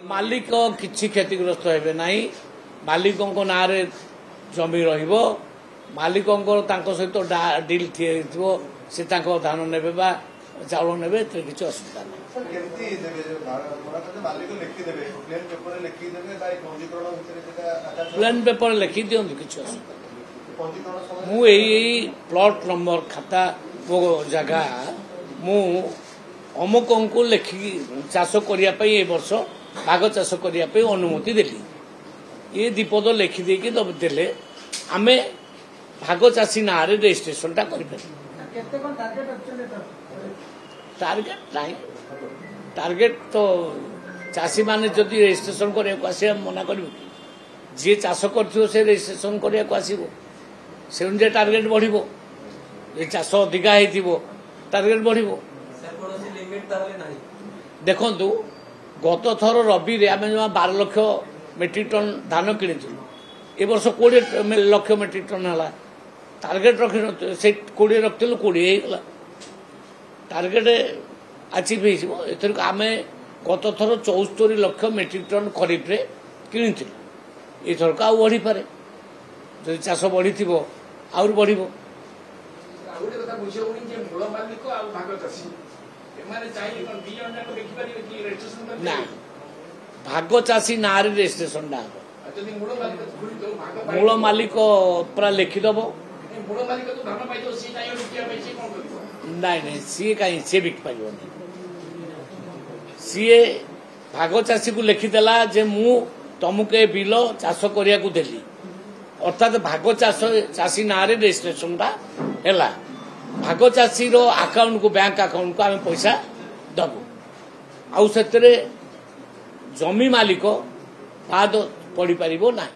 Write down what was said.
मालिक किसी क्षतिग्रस्त हे ना मालिकों ना जमी रलिक सहित डिल सी धान ने चाउल ने किसी असुविधा प्लेन पेपर लिखि दिखती किसी असुविधा मुझे प्लॉट नंबर खाता मो जगह मु अमुक को लिखिकी चाष करने वर्ष भाग चाष करने अनुमति देली ये दीपद लिखिदे देले आमे भाग चाषी ना रेजिस्ट्रेशन टा कर टार्गेट नहीं टार्गेट तो चाषी माने जदि रेजिस्ट्रेशन करने मना कर जी चाष कर रेजिस्ट्रेशन करने आसो से अनुसार टार्गेट बढ़ो ये चाष अधिका हो टार्गेट बढ़ो देखु गत थर रबी आम 12 लाख मेट्रिक टन धान कि ए वर्ष 20 लाख मेट्रिक टन है टार्गेट रखी से 20 रखिलु 20 होगा टार्गेट अचीव हो आम गत थर 74 लाख मेट्रिक टन खरीफ रे कि एथरक आउ बढ़ी पारे जो चाष बढ़ी आउर बढ़ ना भाग चाषी ना रेजिस्ट्रेशन ना मूल मालिक पूरा लिखिदब नहीं सी कहीं सी बिक पार सी भाग चाषी को लिखिदेला जे मु तुमको बिल चाष करने को देली अर्थात भाग चाषी ना रेजिस्ट्रेशन है भाग चाषी अकाउंट को बैंक अकाउंट को आम पैसा दबु आउ से जमी मालिक बाद पड़ पार ना।